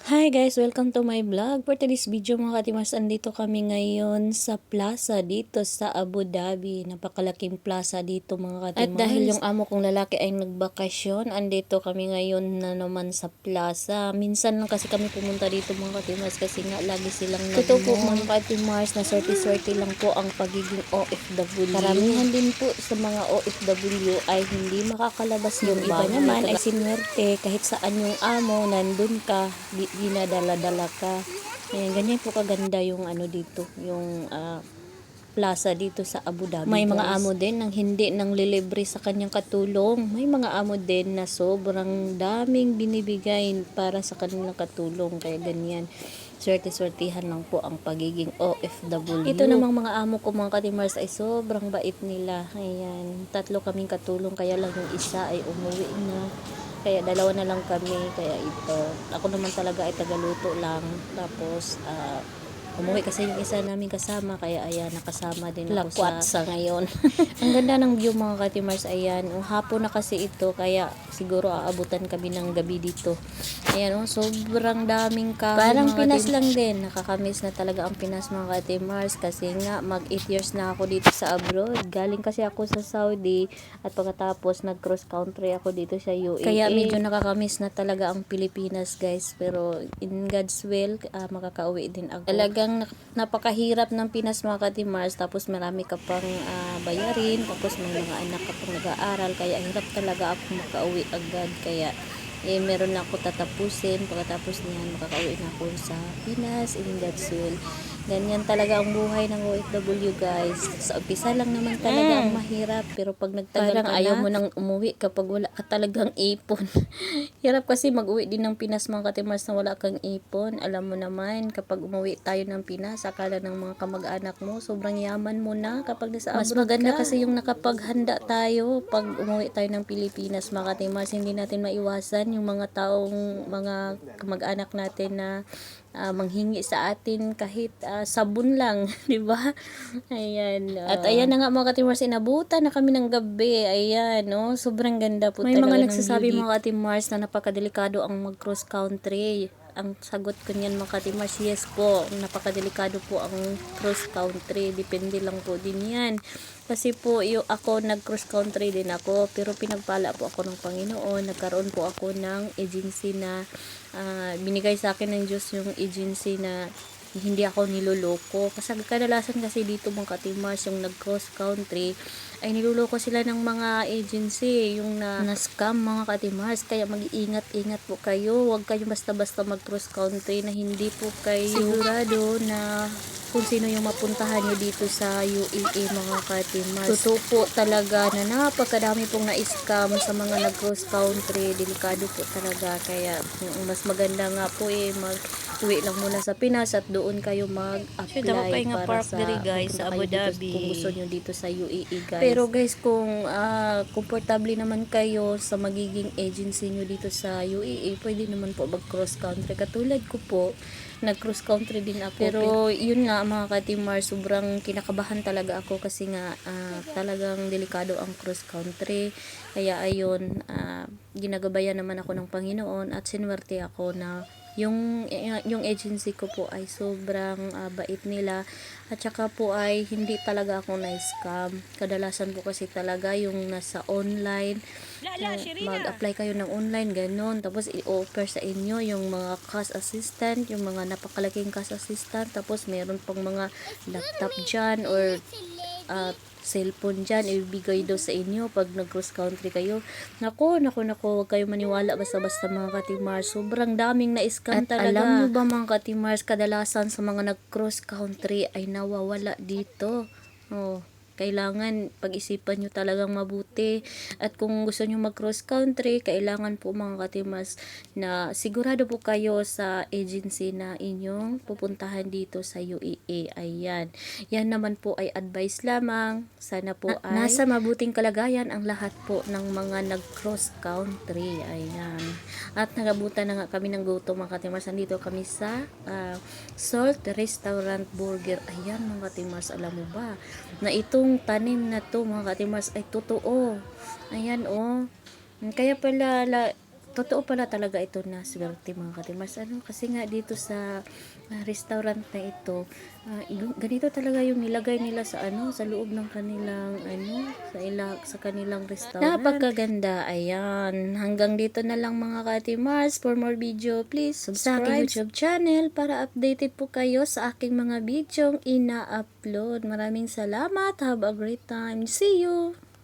Hi guys! Welcome to my vlog. For today's video mga katimars, andito kami ngayon sa plaza dito sa Abu Dhabi. Napakalaking plaza dito mga katimars. At dahil yung amo kong lalaki ay nagbakasyon, andito kami ngayon na naman sa plaza. Minsan lang kasi kami pumunta dito mga katimars kasi nga lagi silang nag-mall. Totoo po mga katimars na swerte-swerte lang po ang pagiging OFW. Karamihan din po sa mga OFW ay hindi makakalabas yung iba naman ay sinwerte kahit saan yung amo, nandun ka, dinadala-dala ka. Ayan, ganyan po kaganda yung ano dito, yung plaza dito sa Abu Dhabi. May mga amo din nang hindi nang lilibre sa kanyang katulong. May mga amo din na sobrang daming binibigay para sa kanilang katulong. Kaya ganyan. Swerte-swertihan lang po ang pagiging OFW. Ito namang mga amo ko mga katimars ay sobrang bait nila. Ayan, 3 kaming katulong kaya lang yung isa ay umuwi na. Kaya dalawa na lang kami, kaya ito. Ako naman talaga ay tagaluto lang. Tapos, umuwi kasi yung isa namin kasama, kaya ayan, nakasama din ako sa ngayon. Ang ganda ng view mga katimars, ayan. Hapon na kasi ito, kaya siguro aabutan kami ng gabi dito. Ayan, sobrang daming kahoy. Parang Pinas lang din. Nakakamiss na talaga ang Pinas mga katimars, kasi nga mag 8 years na ako dito sa abroad. Galing kasi ako sa Saudi, at pagkatapos nag cross country ako dito sa UAE. Kaya medyo nakakamiss na talaga ang Pilipinas guys, pero in God's will, makakauwi din ako. Talagang napakahirap ng Pinas mga katimars, tapos marami ka pang bayarin, tapos may mga anak ka pang nag-aaral, kaya hirap talaga ako makauwi agad. Kaya meron na ako tatapusin, pagkatapos niyan makakauwi na ako sa Pinas in God's will. Ganyan talaga ang buhay ng OFW guys. Sa umpisa lang naman talaga ang mahirap, pero pag nagtagal ka na, ayaw mo nang umuwi kapag wala ka talagang ipon. Hirap kasi mag-uwi din ng Pinas mga katimars na wala kang ipon. Alam mo naman, kapag umuwi tayo ng Pinas, akala ng mga kamag-anak mo, sobrang yaman mo na kapag nasa abroad. Mas maganda kasi yung nakapaghanda tayo pag umuwi tayo ng Pilipinas mga katimars. Hindi natin maiwasan yung mga taong, mga kamag-anak natin na manghingi sa atin kahit sabon lang, di ba? Ayan. At ayan na nga mga katimars, inabutan na kami ng gabi. Ayan, no? Sobrang ganda po talaga ng view dito. May mga nagsasabi mga katimars na napakadelikado ang mag-cross country. Ang sagot ko niyan mga katimars, yes po, napakadelikado po ang cross country. Depende lang po din yan. Kasi po, ako nag-cross country din ako, pero pinagpala po ako ng Panginoon. Nagkaroon po ako ng agency na binigay sa akin ng Diyos, yung agency na hindi ako niloloko. Kasi kadalasan kasi dito mga katimars, yung nag-cross country, ay niloloko sila ng mga agency, yung na-scam mga katimars. Kaya mag-iingat-ingat po kayo. Huwag kayo basta-basta mag-cross country na hindi po kayo sigurado na kung sino yung mapuntahan nyo dito sa UAE mga katimars. Totoo po talaga na napakadami pong na-scam sa mga nag-cross country. Delikado po talaga. Kaya mas maganda nga po mag-uwi lang muna sa Pinas at doon kayo mag-apply para sa guys, sa Abu Dhabi. Kung gusto nyo dito sa UAE guys. Pero guys, kung komportable naman kayo sa magiging agency nyo dito sa UAE, pwede naman po mag-cross country. Katulad ko po, nag-cross country din ako. Pero yun nga mga katimar, sobrang kinakabahan talaga ako kasi nga talagang delikado ang cross country. Kaya ayun, ginagabayan naman ako ng Panginoon at sinwerte ako na yung agency ko po ay sobrang bait nila, at saka po ay hindi talaga ako na-scam. Kadalasan po kasi talaga yung nasa online, mag-apply kayo ng online, ganon, tapos i-offer sa inyo yung mga cash assistant, yung mga napakalaking cash assistant, tapos meron pang mga laptop dyan or cellphone dyan, ibibigay daw sa inyo pag nag-cross country kayo. Nako, huwag kayo maniwala basta-basta mga katimars. Sobrang daming na-scam talaga. Alam nyo ba mga katimars, kadalasan sa mga nag-cross country ay nawawala dito. Kailangan pag-isipan nyo talagang mabuti. At kung gusto nyo mag-cross country, kailangan po mga katimars na sigurado po kayo sa agency na inyong pupuntahan dito sa UAE. Ayan. Yan naman po ay advice lamang. Sana po ay nasa mabuting kalagayan ang lahat po ng mga nag-cross country. Ayan. At nagabutan na nga kami ng gutom mga katimars. Nandito kami sa Salt Restaurant Burger. Ayan mga katimars, alam mo ba na itong tanim na to mga katimars ay totoo. Ayan kaya pala totoo pala talaga ito na swerte mga katimars. Kasi nga dito sa restaurant na ito, ganito talaga yung nilagay nila sa sa loob ng kanilang sa kanilang restaurant. Napakaganda. Ayan. Hanggang dito na lang mga katimars. For more video, please subscribe sa aking YouTube channel para updated po kayo sa aking mga videong ina-upload. Maraming salamat. Have a great time. See you!